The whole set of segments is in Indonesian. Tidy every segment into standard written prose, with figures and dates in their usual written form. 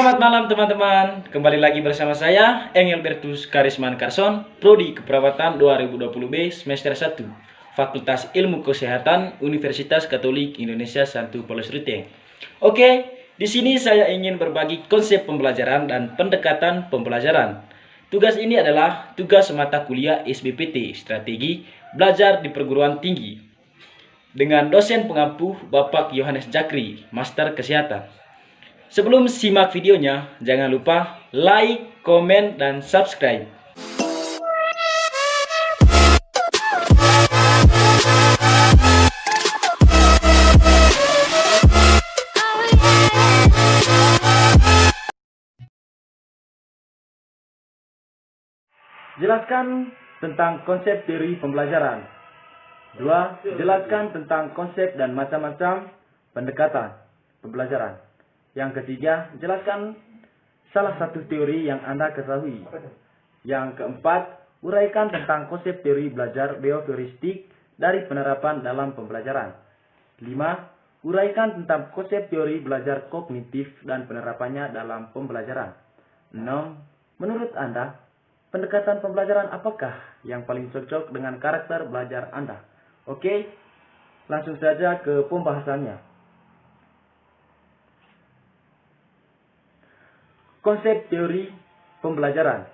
Selamat malam teman-teman, kembali lagi bersama saya Engelbertus Karisman Carson, Prodi Keperawatan 2020B semester 1, Fakultas Ilmu Kesehatan Universitas Katolik Indonesia Santo Paulus Ruteng. Oke, di sini saya ingin berbagi konsep pembelajaran dan pendekatan pembelajaran. Tugas ini adalah tugas mata kuliah SBPT, Strategi Belajar di Perguruan Tinggi, dengan dosen pengampu Bapak Yohanes Jakri, Master Kesehatan. Sebelum simak videonya, jangan lupa like, komen, dan subscribe. Jelaskan tentang konsep teori pembelajaran. 2. Jelaskan tentang konsep dan macam-macam pendekatan pembelajaran. Yang ketiga, jelaskan salah satu teori yang Anda ketahui. Yang keempat, uraikan tentang konsep teori belajar behavioristik dari penerapan dalam pembelajaran. 5. Uraikan tentang konsep teori belajar kognitif dan penerapannya dalam pembelajaran. 6. Menurut Anda, pendekatan pembelajaran apakah yang paling cocok dengan karakter belajar Anda? Oke, langsung saja ke pembahasannya. Konsep teori pembelajaran.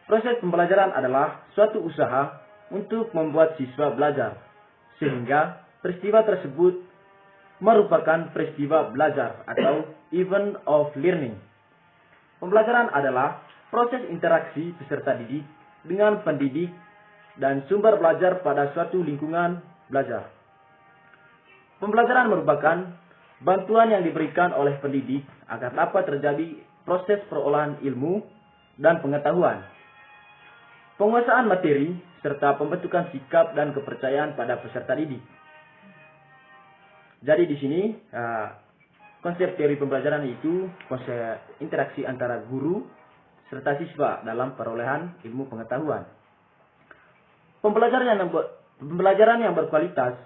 Proses pembelajaran adalah suatu usaha untuk membuat siswa belajar, sehingga peristiwa tersebut merupakan peristiwa belajar atau event of learning. Pembelajaran adalah proses interaksi peserta didik dengan pendidik dan sumber belajar pada suatu lingkungan belajar. Pembelajaran merupakan bantuan yang diberikan oleh pendidik agar dapat terjadi proses perolahan ilmu dan pengetahuan, penguasaan materi, serta pembentukan sikap dan kepercayaan pada peserta didik. Jadi di sini konsep teori pembelajaran itu konsep interaksi antara guru serta siswa dalam perolehan ilmu pengetahuan. Pembelajaran yang berkualitas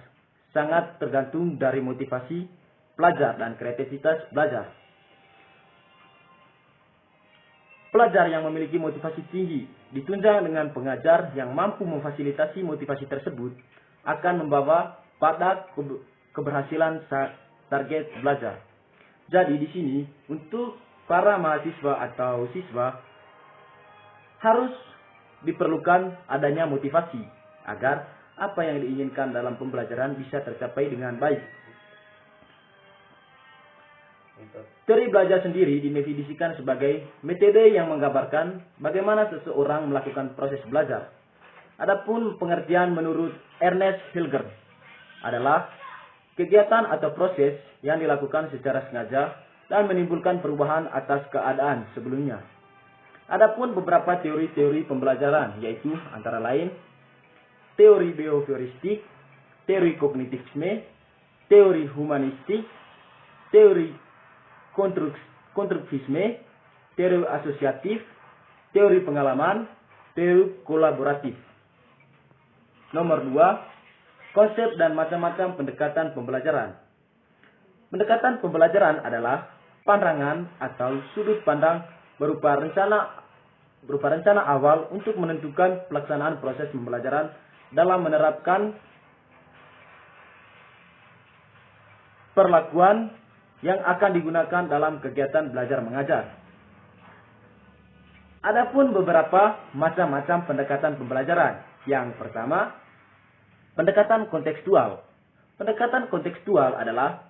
sangat tergantung dari motivasi pelajar dan kreativitas belajar. Pelajar yang memiliki motivasi tinggi ditunjang dengan pengajar yang mampu memfasilitasi motivasi tersebut akan membawa pada keberhasilan target belajar. Jadi di sini untuk para mahasiswa atau siswa harus diperlukan adanya motivasi agar apa yang diinginkan dalam pembelajaran bisa tercapai dengan baik. Teori belajar sendiri didefinisikan sebagai metode yang menggambarkan bagaimana seseorang melakukan proses belajar. Adapun pengertian menurut Ernest Hilger adalah kegiatan atau proses yang dilakukan secara sengaja dan menimbulkan perubahan atas keadaan sebelumnya. Adapun beberapa teori-teori pembelajaran yaitu antara lain teori behavioristik, teori kognitifisme, teori humanistik, teori konstruktivisme, teori asosiatif, teori pengalaman, teori kolaboratif. Nomor 2, konsep dan macam-macam pendekatan pembelajaran. Pendekatan pembelajaran adalah pandangan atau sudut pandang berupa rencana awal untuk menentukan pelaksanaan proses pembelajaran dalam menerapkan perlakuan yang akan digunakan dalam kegiatan belajar mengajar. Adapun beberapa macam-macam pendekatan pembelajaran. Yang pertama, pendekatan kontekstual. Pendekatan kontekstual adalah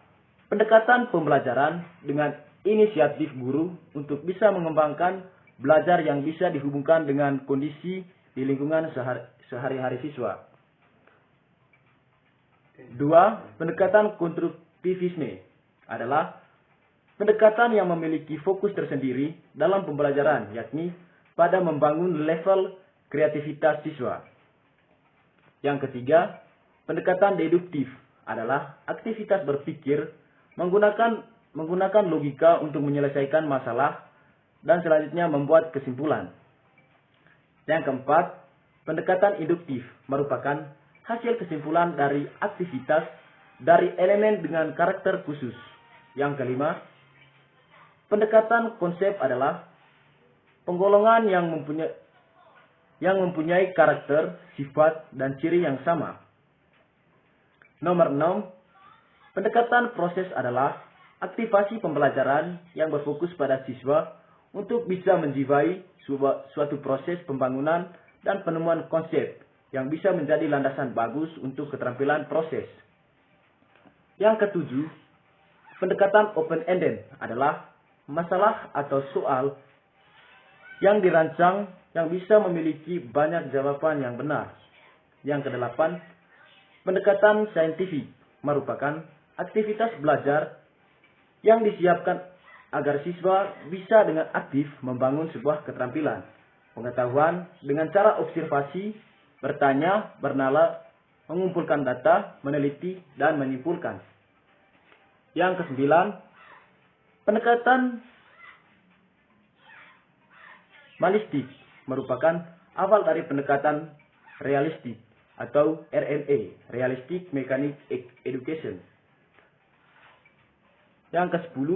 pendekatan pembelajaran dengan inisiatif guru untuk bisa mengembangkan belajar yang bisa dihubungkan dengan kondisi di lingkungan sehari-hari siswa. 2. Pendekatan konstruktivisme adalah pendekatan yang memiliki fokus tersendiri dalam pembelajaran, yakni pada membangun level kreativitas siswa. Yang ketiga, pendekatan deduktif adalah aktivitas berpikir menggunakan logika untuk menyelesaikan masalah dan selanjutnya membuat kesimpulan. Yang keempat, pendekatan induktif merupakan hasil kesimpulan dari aktivitas dari elemen dengan karakter khusus. Yang kelima, Pendekatan konsep adalah penggolongan yang mempunyai karakter, sifat, dan ciri yang sama. Nomor 6. Pendekatan proses adalah aktivasi pembelajaran yang berfokus pada siswa untuk bisa menjiwai suatu proses pembangunan dan penemuan konsep yang bisa menjadi landasan bagus untuk keterampilan proses. Yang ketujuh, pendekatan open-ended adalah masalah atau soal yang dirancang yang bisa memiliki banyak jawaban yang benar. Yang kedelapan, pendekatan saintifik merupakan aktivitas belajar yang disiapkan agar siswa bisa dengan aktif membangun sebuah keterampilan pengetahuan dengan cara observasi, bertanya, bernalar, mengumpulkan data, meneliti, dan menyimpulkan. Yang kesembilan, pendekatan malistik merupakan awal dari pendekatan realistik atau RME, Realistic Mechanic Education. Yang ke-10,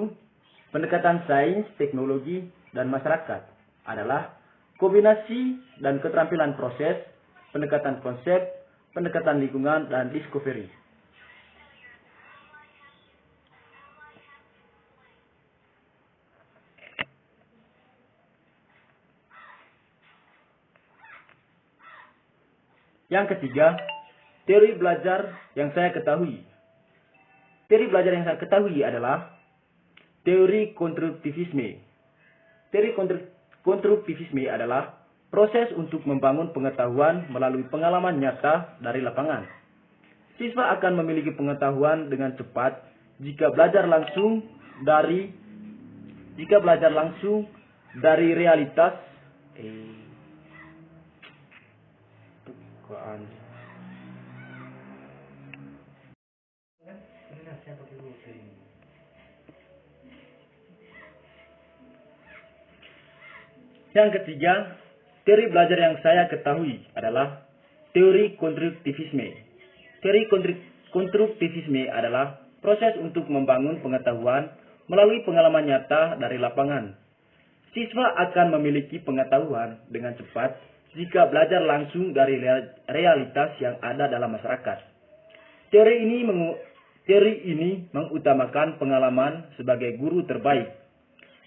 pendekatan sains, teknologi, dan masyarakat adalah kombinasi dan keterampilan proses, pendekatan konsep, pendekatan lingkungan, dan discovery. Yang ketiga, teori belajar yang saya ketahui. Teori belajar yang saya ketahui adalah teori konstruktivisme. Teori konstruktivisme adalah proses untuk membangun pengetahuan melalui pengalaman nyata dari lapangan. Siswa akan memiliki pengetahuan dengan cepat jika belajar langsung dari realitas Yang ketiga, teori belajar yang saya ketahui adalah teori konstruktivisme. Teori konstruktivisme adalah proses untuk membangun pengetahuan melalui pengalaman nyata dari lapangan. Siswa akan memiliki pengetahuan dengan cepat jika belajar langsung dari realitas yang ada dalam masyarakat. Teori ini mengutamakan pengalaman sebagai guru terbaik.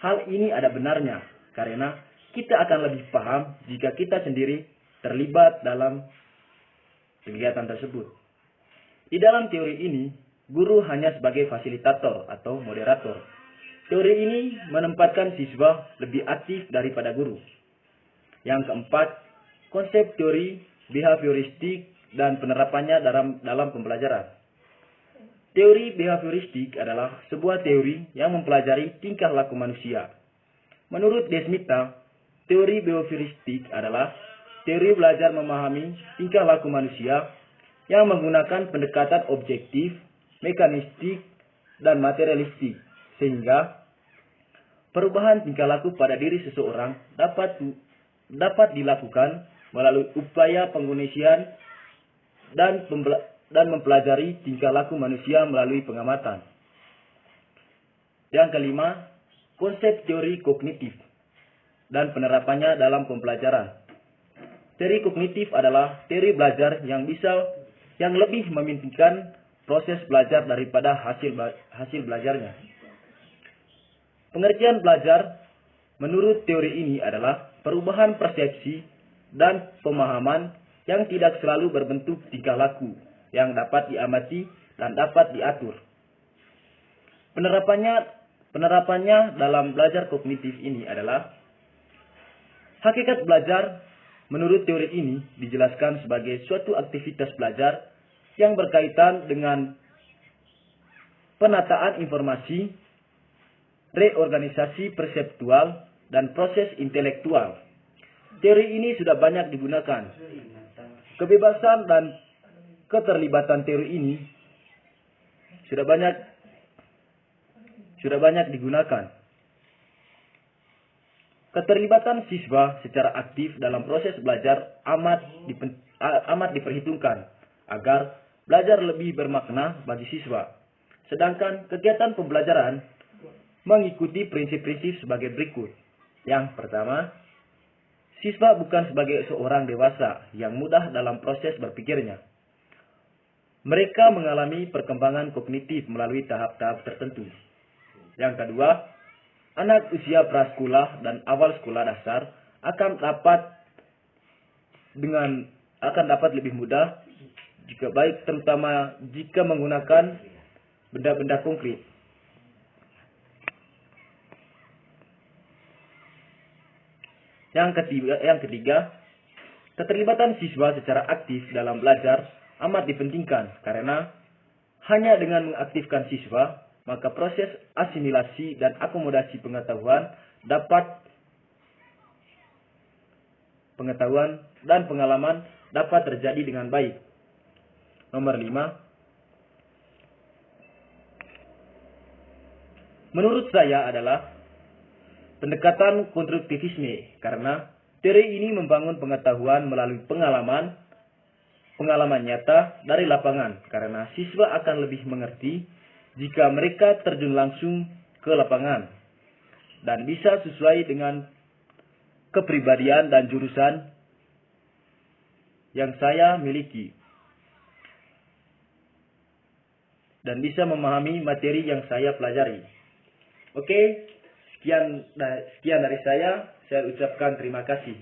Hal ini ada benarnya karena kita akan lebih paham jika kita sendiri terlibat dalam kegiatan tersebut. Di dalam teori ini, guru hanya sebagai fasilitator atau moderator. Teori ini menempatkan siswa lebih aktif daripada guru. Yang keempat, konsep teori behavioristik dan penerapannya dalam pembelajaran. Teori behavioristik adalah sebuah teori yang mempelajari tingkah laku manusia. Menurut Desmita, teori behavioristik adalah teori belajar memahami tingkah laku manusia yang menggunakan pendekatan objektif, mekanistik, dan materialistik, sehingga perubahan tingkah laku pada diri seseorang dapat dilakukan melalui upaya pengkondisian dan mempelajari tingkah laku manusia melalui pengamatan. Yang kelima, konsep teori kognitif dan penerapannya dalam pembelajaran. Teori kognitif adalah teori belajar yang lebih mementingkan proses belajar daripada hasil belajarnya. Pengertian belajar menurut teori ini adalah perubahan persepsi dan pemahaman yang tidak selalu berbentuk tingkah laku yang dapat diamati dan dapat diatur. Penerapannya dalam belajar kognitif ini adalah hakikat belajar menurut teori ini dijelaskan sebagai suatu aktivitas belajar yang berkaitan dengan penataan informasi, reorganisasi perseptual, dan proses intelektual. Teori ini sudah banyak digunakan. Kebebasan dan keterlibatan teori ini sudah banyak digunakan. Keterlibatan siswa secara aktif dalam proses belajar amat diperhitungkan agar belajar lebih bermakna bagi siswa. Sedangkan kegiatan pembelajaran mengikuti prinsip-prinsip sebagai berikut. Yang pertama, siswa bukan sebagai seorang dewasa yang mudah dalam proses berpikirnya. Mereka mengalami perkembangan kognitif melalui tahap-tahap tertentu. Yang kedua, anak usia prasekolah dan awal sekolah dasar akan dapat lebih mudah jika baik, terutama jika menggunakan benda-benda konkret. Yang ketiga, keterlibatan siswa secara aktif dalam belajar amat dipentingkan karena hanya dengan mengaktifkan siswa, maka proses asimilasi dan akomodasi pengetahuan dan pengalaman dapat terjadi dengan baik. Nomor 5. Menurut saya adalah pendekatan konstruktivisme, karena teori ini membangun pengetahuan melalui pengalaman nyata dari lapangan, karena siswa akan lebih mengerti jika mereka terjun langsung ke lapangan dan bisa sesuai dengan kepribadian dan jurusan yang saya miliki dan bisa memahami materi yang saya pelajari. Oke, sekian dari saya ucapkan terima kasih.